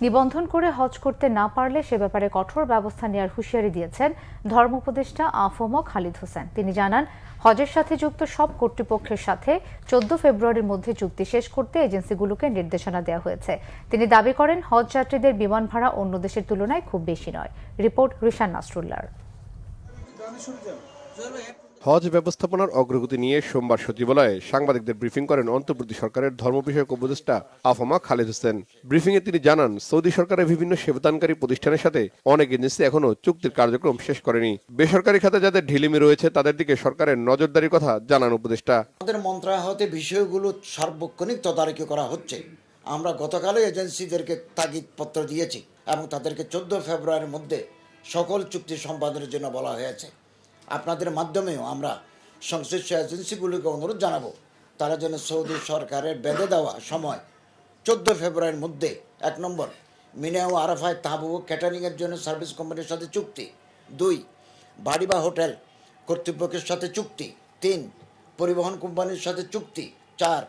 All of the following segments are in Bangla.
নিবন্ধন করে হজ করতে না পারলে সে ব্যাপারে কঠোর ব্যবস্থা নেওয়ার হুঁশিয়ারি দিয়েছেন ধর্ম উপদেষ্টা আফম খালিদ হোসেন। তিনি জানান, হজের সাথে যুক্ত সব কর্তৃপক্ষের সাথে 14 ফেব্রুয়ারির মধ্যে চুক্তি শেষ করতে এজেন্সিগুলোকে নির্দেশনা দেওয়া হয়েছে। তিনি দাবি করেন, হজ যাত্রীদের বিমান ভাড়া অন্য দেশের তুলনায় খুব বেশি নয়। রিপোর্ট রিশান নাসরুল্লাহর। হজ ব্যবস্থাপনার অগ্রগতি নিয়ে সোমবার সচিবালয়ে সাংবাদিকদের ব্রিফিং করেন অন্তর্বর্তী সরকারের ধর্ম বিষয়ক উপদেষ্টা আফমা খালিদ হোসেন। ব্রিফিংয়ে তিনি জানান, সৌদি সরকারের বিভিন্ন সেবাদানকারী প্রতিষ্ঠানের সাথে অনেক এজেন্সি এখনো চুক্তির কার্যক্রম শেষ করেনি। বেসরকারি খাতে যাদের ঢিলিমি রয়েছে তাদের দিকে সরকারের নজরদারির কথা জানান উপদেষ্টা। আমাদের মন্ত্রণালয় হতে বিষয়গুলো সার্বক্ষণিক তদারকি করা হচ্ছে। আমরা গতকালই এজেন্সিদেরকে তাগিদপত্র দিয়েছি এবং তাদেরকে 14 ফেব্রুয়ারির মধ্যে সকল চুক্তি সম্পাদনের জন্য বলা হয়েছে। আপনাদের মাধ্যমেও আমরা সংশ্লিষ্ট এজেন্সিগুলিকে অনুরোধ জানাবো, তারা যেন সৌদি সরকারের বেঁধে দেওয়া সময় 14 ফেব্রুয়ারির মধ্যে 1 নম্বর মিনা ও আরাফায় তাঁবু ক্যাটারিংয়ের জন্য সার্ভিস কোম্পানির সাথে চুক্তি, 2 বাড়ি বা হোটেল কর্তৃপক্ষের সাথে চুক্তি, 3 পরিবহন কোম্পানির সাথে চুক্তি, 4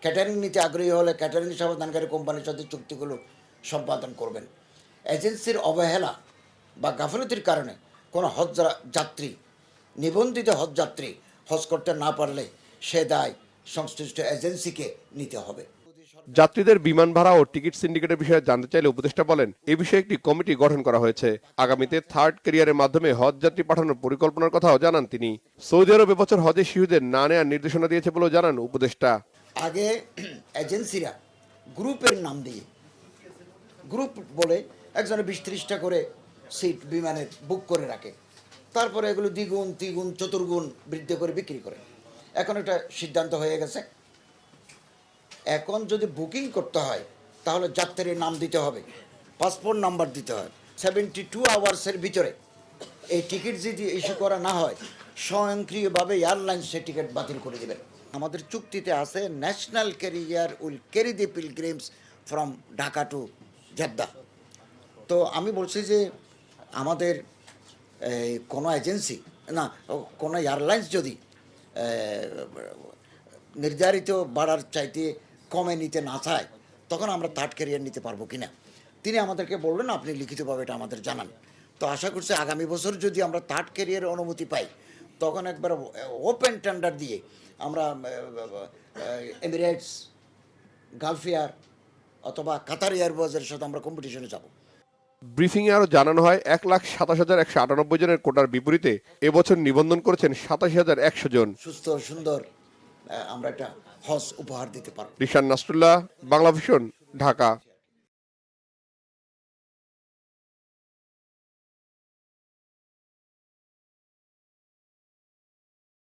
ক্যাটারিং নিতে আগ্রহী হলে ক্যাটারিং সেবাদানকারী কোম্পানির সাথে চুক্তিগুলো সম্পাদন করবেন। এজেন্সির অবহেলা বা গাফিলতির কারণে কোনো হজ যাত্রী, নিবন্ধিত হজ যাত্রী হজ করতে না পারলে সে দায় সংশ্লিষ্ট এজেন্সিকে নিতে হবে। যাত্রীদের বিমান ভাড়া ও টিকিট সিন্ডিকেটের বিষয়ে জানতে চাইলে উপদেষ্টা বলেন, এ বিষয়ে একটি কমিটি গঠন করা হয়েছে। আগামীতে থার্ড ক্যারিয়ারের মাধ্যমে হজ যাত্রী পাঠানোর পরিকল্পনার কথাও জানান তিনি। সৌদি আরব এবছর হজে শিশুদের না নেওয়ার নির্দেশনা দিয়েছে বলেও জানান উপদেষ্টা। আগে এজেন্সিরা গ্রুপের নাম দিয়ে গ্রুপ বলে একজনে 20-30টা করে সিট বিমানে বুক করে রাখে, তারপরে এগুলো দ্বিগুণ তিগুণ চতুর্গুণ বৃদ্ধি করে বিক্রি করে। এখন একটা সিদ্ধান্ত হয়ে গেছে, এখন যদি বুকিং করতে হয় তাহলে যাত্রীর নাম দিতে হবে, পাসপোর্ট নাম্বার দিতে হয়। 72 আওয়ার্সের ভিতরে এই টিকিট যদি ইস্যু করা না হয়, স্বয়ংক্রিয়ভাবে এয়ারলাইন্স সে টিকিট বাতিল করে দেবেন। আমাদের চুক্তিতে আছে, national carrier will carry the pilgrims from Dhaka to Jeddah. তো আমি বলছি যে আমাদের কোনো এজেন্সি না, কোনো এয়ারলাইন্স যদি নির্ধারিত ভাড়ার চাইতে কমে নিতে না চায়, তখন আমরা থার্ড ক্যারিয়ার নিতে পারবো কিনা। তিনি আমাদেরকে বললেন, আপনি লিখিতভাবে এটা আমাদের জানান। তো আশা করছি আগামী বছর যদি আমরা থার্ড ক্যারিয়ারের অনুমতি পাই, তখন একবার ওপেন টেন্ডার দিয়ে আমরা এমিরেটস, গালফ এয়ার অথবা কাতার এয়ারওয়েজের সাথে আমরা কম্পিটিশনে যাব। ব্রিফিংয়ে আরও জানানো হয়, 1,27,198 জনের কোটার বিপরীতে এবছর নিবন্ধন করেছেন 87,100 জন। সুস্থ সুন্দর আমরা একটা হজ উপহার দিতে পারব। রিশান নাসরুল্লাহ, বাংলা ভিশন, ঢাকা।